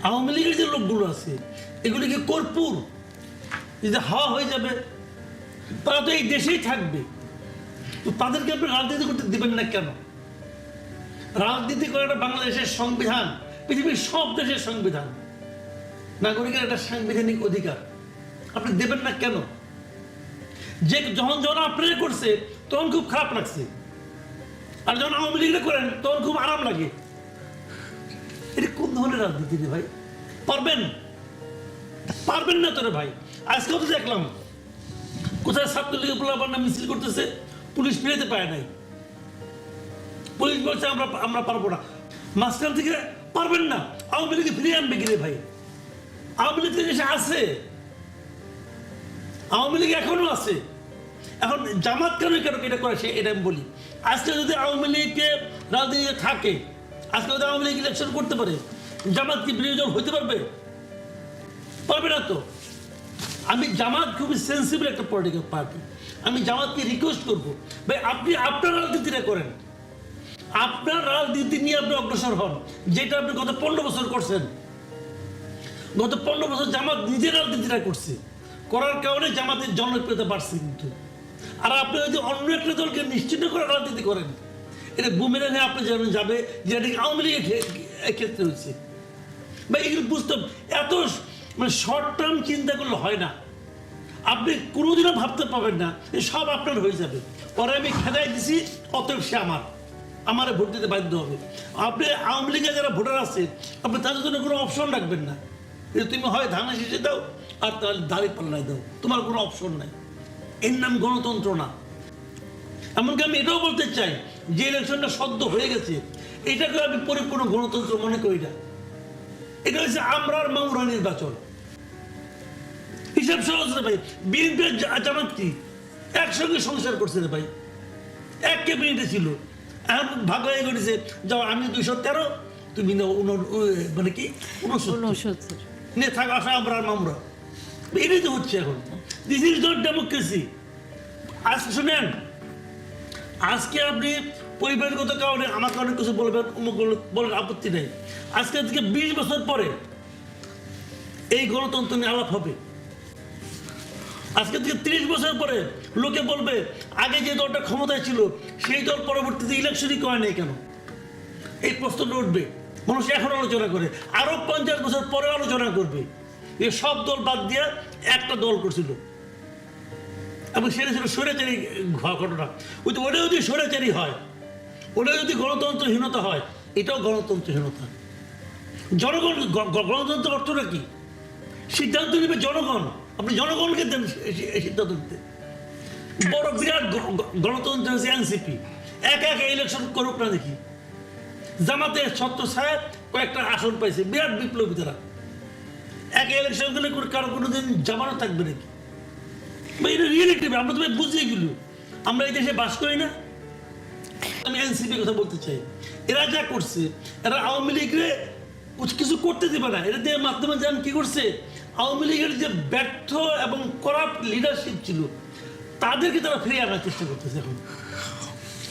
আওয়ামী লীগের যে লোকগুলো আছে এগুলি কি কর্পূর, যদি হাওয়া হয়ে যাবে, তারা তো এই দেশেই থাকবে। তো তাদেরকে আপনি রাজনীতি করতে দিবেন না কেন? রাজনীতি করাটা বাংলাদেশের সংবিধান, পৃথিবীর সব দেশের সংবিধান, নাগরিকের একটা সাংবিধানিক অধিকার। আপনি দেবেন না কেন? যে যখন আপনারা করছে তখন খুব খারাপ লাগছে, আর যখন আওয়ামী লীগরা করেন তখন খুব আরাম লাগে। এটা কোন ধরনের রাজনীতি রে ভাই? পারবেন না তো রে ভাই। আজকেও তো দেখলাম কোথায় ছাত্রলীগের পোলাপান মিছিল করতেছে, পুলিশ ফিরাতে পারে নাই। পুলিশ বলছে আমরা পারবো না। মাঝখান থেকে পারবেন না, আওয়ামী লীগে ফিরিয়ে আনবে কি রে ভাই? আওয়ামী লীগ দেশে আছে, আওয়ামী লীগ এখনো আছে। এখন জামাত কেন এটা করে এটা আমি বলি। আজকে যদি আওয়ামী লীগকে রাজনীতিতে থাকে, আজকে যদি আওয়ামী লীগ ইলেকশন করতে পারে, জামাত কি বিরোধী দল হইতে পারবে? পারবে না তো। আমি জামাত খুবই সেন্সিবল একটা পলিটিক্যাল পার্টি, আমি জামাতকে রিকোয়েস্ট করবো, ভাই আপনি আপনার রাজনীতিটা করেন, আপনার রাজনীতি নিয়ে আপনি অগ্রসর হন, যেটা আপনি গত 15 বছর করছেন। গত 15 বছর জামাত নিজের রাজনীতিটা করছে, করার কারণে জামাতের জনপ্রিয়তা বাড়ছে। কিন্তু আর আপনি যদি অন্য একটা দলকে নিশ্চিন্ত করে রাজনীতি করেন, এটা বুমেরাং আপনি যেন যাবে, যেটা আওয়ামী লীগের ক্ষেত্রে হয়েছে। ভাই এগুলো বুঝতে, এত মানে শর্ট টার্ম চিন্তা করলে হয় না। আপনি কোনোদিনও ভাবতে পাবেন না সব আপনার হয়ে যাবে। পরে আমি খেদাই দিছি, অতএব সে আমারে ভোট দিতে বাধ্য হবে। আপনি আওয়ামী লীগের যারা ভোটার আছে, আপনি তাদের জন্য কোনো অপশন রাখবেন না। তুমি হয় ধানা শীষে দাও আর তাহলে দাড়ি পাল্লায় দাও, তোমার কোনো অপশন নাই। এর নাম গণতন্ত্র না। এমনকি আমি এটাও বলতে চাই, যে ইলেকশনটা সদ্য হয়ে গেছে, এটাকে আমি পরিপূর্ণ গণতন্ত্র মনে করি না। এটা হচ্ছে আমরার মামুরা নির্বাচন। হিসাব সহজ রে ভাই। বিএনপি জামাত কি একসঙ্গে সংসার করছে রে ভাই, এক ক্যাবিনেটে ছিল। এখন ভাগ হয়ে গেছে, যাও আমি 213, তুমি মানে কি 69 নিয়ে থাক, আসা আমরা মামরা। এটাই তো হচ্ছে এখন। This is not democracy. আজকে শুনেন, আজকে আপনি পরিবারগত কারণে আমাকে অনেক কিছু বলবেন, অমুক বলার আপত্তি নেই। আজকে থেকে 20 বছর পরে এই গণতন্ত্র নিয়ে আলাপ হবে। আজকে থেকে 30 বছর পরে লোকে বলবে, আগে যে দলটা ক্ষমতায় ছিল সেই দল পরবর্তীতে ইলেকশনই করে নেই কেন? এই প্রশ্নটা উঠবে। মানুষ এখন আলোচনা করে, আরো 50 বছর পরে আলোচনা করবে। এই সব দল বাদ দিয়ে একটা দল করছিল, এবং সেটা ছিল স্বৈরাচারী ঘটনা। ওটা যদি স্বৈরাচারী হয়, ওটা যদি গণতন্ত্রহীনতা হয়, এটাও গণতন্ত্রহীনতা। জনগণ, গণতন্ত্র অর্থটা কি? সিদ্ধান্ত নেবে জনগণ। আপনি জনগণকে দেন সিদ্ধান্ত নিতে। বড় বিরাট গণতন্ত্র হচ্ছে এনসিপি, একা ইলেকশন করুক না দেখি। জামাতের ছত্র ছায়া কয়েকটা আসন পাইছে, বিরাট বিপ্লবী তারা। একা ইলেকশন করলে কারো কোনোদিন জামানত থাকবে নাকি? এটা রিয়েলিটি, আমরা তুমি বুঝিয়ে গেল। আমরা এই দেশে বাস করি না। আমি এনসিপির কথা বলতে চাই, এরা যা করছে, এরা আওয়ামী লীগরে কিছু করতে দেবে না। এরা দিয়ে মাধ্যমে যান কি করছে, আওয়ামী লীগের যে ব্যর্থ এবং করাপ্ট লিডারশিপ ছিল, তাদেরকে তারা ফিরিয়ে আনার চেষ্টা করতেছে এখন।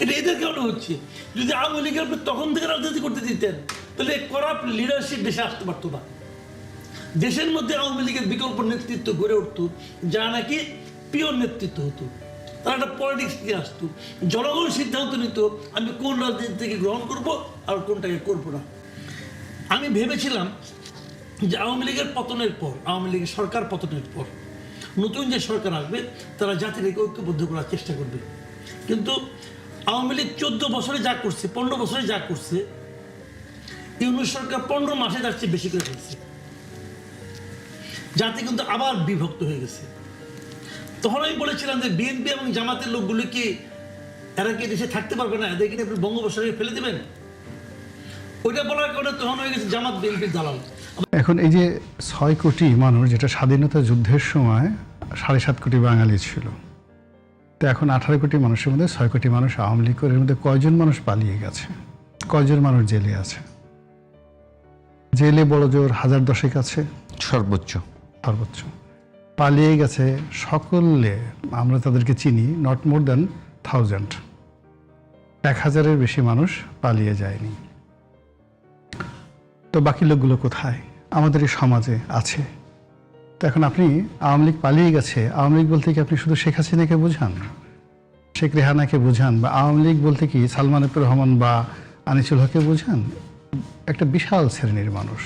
এটা এদের কারণে হচ্ছে। যদি আওয়ামী লীগের তখন থেকে রাজনীতি করতে দিতেন, তাহলে করাপ্ট লিডারশিপ দেশে আসতে পারতো না। দেশের মধ্যে আওয়ামী লীগের বিকল্প নেতৃত্ব গড়ে উঠতো, যা নাকি পিওর নেতৃত্ব হতো। তারা একটা পলিটিক্স নিয়ে আসতো, জনগণ সিদ্ধান্ত নিত আমি কোন রাজনীতি থেকে গ্রহণ করব আর কোনটাকে করবো না। আমি ভেবেছিলাম যে আওয়ামী লীগের পতনের পর, আওয়ামী লীগের সরকার পতনের পর নতুন যে সরকার আসবে, তারা জাতিকে ঐক্যবদ্ধ করার চেষ্টা করবে। কিন্তু আওয়ামী লীগ 14 বছরে যা করছে, 15 বছরে যা করছে, ইউনূস সরকার 15 মাসে তার চেয়ে বেশি করে ফেলছে। জাতি কিন্তু আবার বিভক্ত হয়ে গেছে। তখন আমি বলেছিলাম যে বিএনপি এবং জামাতের লোকগুলো কি, এরা কি দেশে থাকতে পারবে না, এদের কিনে আপনি বঙ্গোপসাগরে ফেলে দেবেন? ওইটা বলার কারণে তখন হয়ে গেছে জামাত বিএনপির দালাল। এখন এই যে 6 কোটি মানুষ, যেটা স্বাধীনতা যুদ্ধের সময় 7.5 কোটি বাঙালি ছিল, তো এখন 18 কোটি মানুষের মধ্যে 6 কোটি মানুষ আওয়ামী লীগ করে। এর মধ্যে কয়জন মানুষ পালিয়ে গেছে, কয়জন মানুষ জেলে আছে? জেলে বড় জোর 1010 আছে সর্বোচ্চ। পালিয়ে গেছে সকলে, আমরা তাদেরকে চিনি, নট মোর দ্যান 1000। 1000-এর বেশি মানুষ পালিয়ে যায়নি। তো বাকি লোকগুলো কোথায়? আমাদের এই সমাজে আছে। তো এখন আপনি আওয়ামী লীগ পালিয়ে গেছে, আওয়ামী লীগ বলতে কি আপনি শুধু শেখ হাসিনাকে বোঝান, শেখ রেহানাকে বোঝান, বা আওয়ামী লীগ বলতে কি সালমান এফ রহমান বা আনিসুল হককে বোঝান? একটা বিশাল শ্রেণীর মানুষ।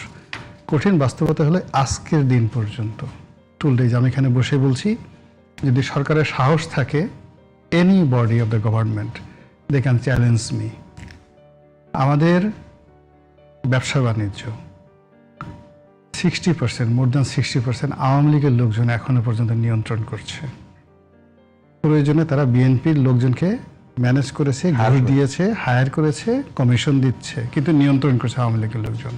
কঠিন বাস্তবতা হলো আজকের দিন পর্যন্ত টুলডেজ আমি এখানে বসে বলছি, যদি সরকারের সাহস থাকে, any body of the government they can challenge me. আমাদের ব্যবসা বাণিজ্য 60%, মোর দ্যান 60% আওয়ামী লীগের লোকজন এখনো পর্যন্ত নিয়ন্ত্রণ করছে। প্রয়োজনে তারা বিএনপির লোকজনকে ম্যানেজ করেছে, ঘুষ দিয়েছে, হায়ার করেছে, কমিশন দিচ্ছে, কিন্তু নিয়ন্ত্রণ করছে আওয়ামী লীগের লোকজন।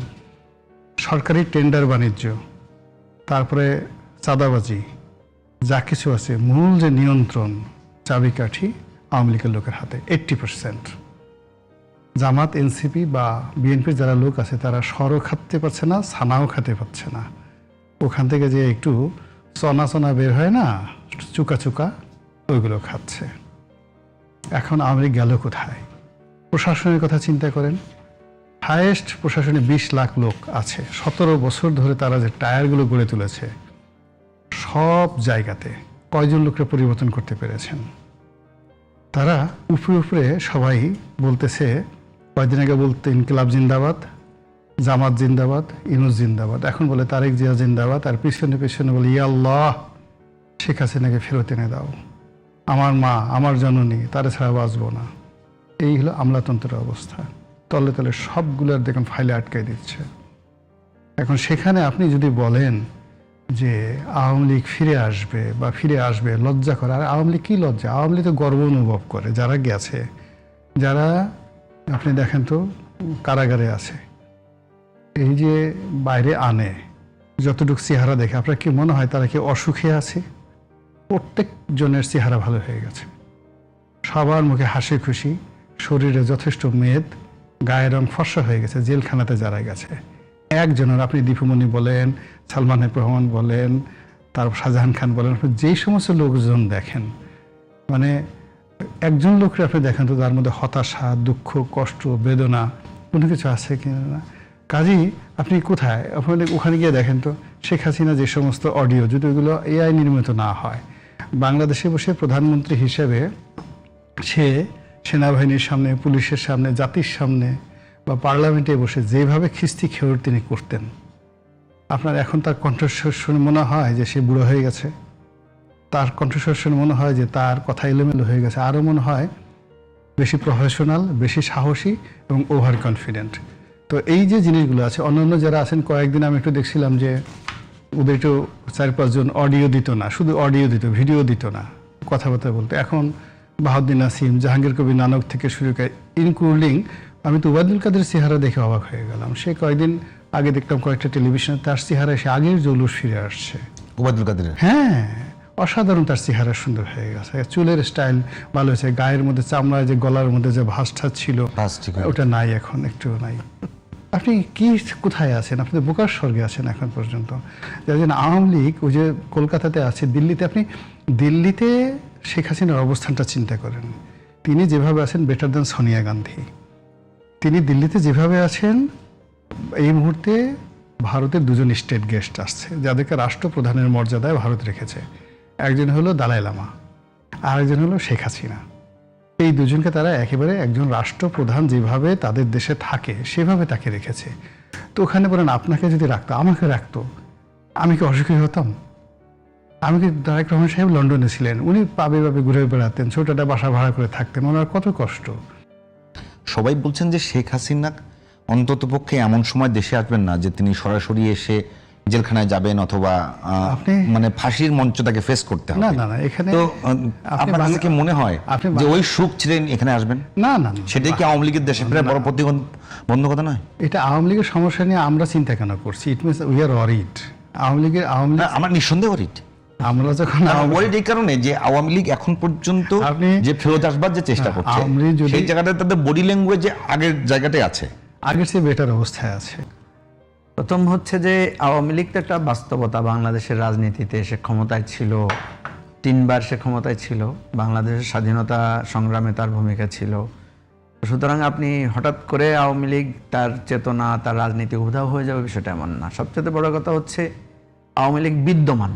সরকারি টেন্ডার বাণিজ্য, তারপরে চাঁদাবাজি, যা কিছু আছে, মূল যে নিয়ন্ত্রণ চাবিকাঠি আওয়ামী লীগের লোকের হাতে 80%। জামাত, এনসিপি বা বিএনপির যারা লোক আছে তারা সরও খাতে পারছে না, ছানাও খাতে পারছে না। ওখান থেকে যে একটু চনা চনা বের হয় না, চুকা চুকা, ওইগুলো খাচ্ছে। এখন আওয়ামী লীগ গেল কোথায়? প্রশাসনের কথা চিন্তা করেন, হায়েস্ট প্রশাসনে 20 লাখ লোক আছে। 17 বছর ধরে তারা যে টায়ারগুলো গড়ে তুলেছে, সব জায়গাতে কয়জন লোকরা পরিবর্তন করতে পেরেছেন? তারা উপরে উপরে সবাই বলতেছে, কয়েকদিন আগে বলতে ইনকিলাব জিন্দাবাদ, জামাত জিন্দাবাদ, ইউনূস জিন্দাবাদ, এখন বলে তারেক জিয়া জিন্দাবাদ, আর পিছনে পিছনে বলে ইয়া আল্লাহ শেখ হাসিনাকে ফেরত এনে দাও, আমার মা, আমার জননী, তারা ছাড়া বাঁচবো না। এই হলো আমলাতন্ত্রের অবস্থা। তলে তলে সবগুলোর দেখুন ফাইলে আটকাই দিচ্ছে। এখন সেখানে আপনি যদি বলেন যে আওয়ামী লীগ ফিরে আসবে বা ফিরে আসবে, লজ্জা করে। আর আওয়ামী লীগ কী লজ্জা? আওয়ামী লীগ তো গর্ব অনুভব করে, যারা গেছে, যারা আপনি দেখেন তো কারাগারে আছে, এই যে বাইরে আনে, যতটুকু চেহারা দেখে আপনার কি মনে হয় তারা কি অসুখে আছে? প্রত্যেক জনের চেহারা ভালো হয়ে গেছে, সবার মুখে হাসি খুশি, শরীরে যথেষ্ট মেদ, গায়ের রং ফর্সা হয়ে গেছে। জেলখানাতে যারা গেছে একজনের, আপনি দীপুমণি বলেন, সালমান এফ রহমান বলেন, তারপর শাহজাহান খান বলেন, আপনি যেই সমস্ত লোকজন দেখেন, মানে একজন লোককে আপনি দেখেন তো তার মধ্যে হতাশা, দুঃখ, কষ্ট, বেদনা কোনো কিছু আছে কিনা। কাজেই আপনি কোথায়, আপনি ওখানে গিয়ে দেখেন তো শেখ হাসিনা যে সমস্ত অডিও, যদি ওইগুলো এআই নির্মিত না হয়, বাংলাদেশে বসে প্রধানমন্ত্রী হিসেবে সে সেনাবাহিনীর সামনে, পুলিশের সামনে, জাতির সামনে বা পার্লামেন্টে বসে যেভাবে খিস্তি খেউর তিনি করতেন, আপনার এখন তার কণ্ঠস্বর শুনে মনে হয় যে সে বুড়ো হয়ে গেছে? তার কণ্ঠস্বর শুনে মনে হয় যে তার কথা এলোমেলো হয়ে গেছে? আরও মনে হয় বেশি প্রফেশনাল, বেশি সাহসী এবং ওভার কনফিডেন্ট। তো এই যে জিনিসগুলো আছে, অন্যান্য যারা আছেন, কয়েকদিন আমি একটু দেখছিলাম যে ওদের একটু 4-5 জন অডিও দিত না, শুধু অডিও দিত, ভিডিও দিত না, কথাবার্তা বলতে। এখন বাহাউদ্দিন নাসিম, জাহাঙ্গীর কবির নানক থেকে শুরু করে, ইনক্লুডিং আমি তো ওবায়দুল কাদের চেহারা দেখে অবাক হয়ে গেলাম। সে কয়েকদিন আগে দেখলাম কয়েকটা টেলিভিশনে, তার চেহারা সে আগের জৌলুস ফিরে আসছে। ওবায়দুল কাদের, হ্যাঁ, অসাধারণ, তার চেহারা সুন্দর হয়ে গেছে, চুলের স্টাইল ভালো হয়েছে, গায়ের মধ্যে চামড়ায় যে গলার মধ্যে যে ভাঁজটা ছিল ওটা নাই, এখন একটু নাই। আপনি কি কোথায় আছেন? আপনি তো বোকার স্বর্গে আছেন এখন পর্যন্ত। যার জন্য আওয়ামী লীগ ওই যে কলকাতাতে আছে, দিল্লিতে, আপনি দিল্লিতে শেখ হাসিনার অবস্থানটা চিন্তা করেন। তিনি যেভাবে আছেন বেটার দেন সোনিয়া গান্ধী। তিনি দিল্লিতে যেভাবে আছেন, এই মুহূর্তে ভারতের 2জন স্টেট গেস্ট আসছে যাদেরকে রাষ্ট্রপ্রধানের মর্যাদায় ভারত রেখেছে। একজন হলো দালাই লামা, আর একজন হলো শেখ হাসিনা। এই দুজনকে তারা একেবারে একজন রাষ্ট্রপ্রধান যেভাবে তাদের দেশে থাকে সেভাবে তাকে রেখেছে। তো ওখানে বলেন আপনাকে যদি রাখতো, আমাকে রাখতো, আমি কি অসুখী হতাম? আমি কি, তারেক রহমান সাহেব লন্ডনে ছিলেন, উনি পাবে পাবে ঘুরে বেড়াতেন, ছোটটা বাসা ভাড়া করে থাকতেন, ওনার কত কষ্ট। সবাই বলছেন যে শেখ হাসিনা অন্তত পক্ষে এমন সময় দেশে আসবেন না যে তিনি সরাসরি এসে জেলখানায় যাবেন অথবা মানে ফাঁসির মঞ্চ তাকে ফেস করতে হবে। না না না, এখানে তো আপনার কাছে কি মনে হয় যে ওই সুখ ছিলেন এখানে আসবেন? না না, সেটাই কি আওয়ামী লীগের দেশে ফেরার বড় বন্ধকতা নয়? এটা আওয়ামী লীগের সমস্যা নিয়ে আমরা চিন্তা কেন করছি? It means we are worried. Awami League আমরা নিঃসন্দেহে ওয়ারিড। আমরা যখন ওয়ারিড এই কারণে যে আওয়ামী লীগ এখন পর্যন্ত যে ফেরত আসবার যে চেষ্টা করছে, সেই জায়গাটা তাদের বডি ল্যাঙ্গুয়েজে আগের জায়গাটাই আছে, আগের চেয়ে বেটার অবস্থায় আছে। প্রথম হচ্ছে যে আওয়ামী লীগ তো একটা বাস্তবতা, বাংলাদেশের রাজনীতিতে সে ক্ষমতায় ছিল, 3 বার সে ক্ষমতায় ছিল, বাংলাদেশের স্বাধীনতা সংগ্রামে তার ভূমিকা ছিল। সুতরাং আপনি হঠাৎ করে আওয়ামী লীগ তার চেতনা তার রাজনীতি উধাও হয়ে যাবে বিষয়টা এমন না। সবচেয়ে বড় কথা হচ্ছে আওয়ামী লীগ বিদ্যমান,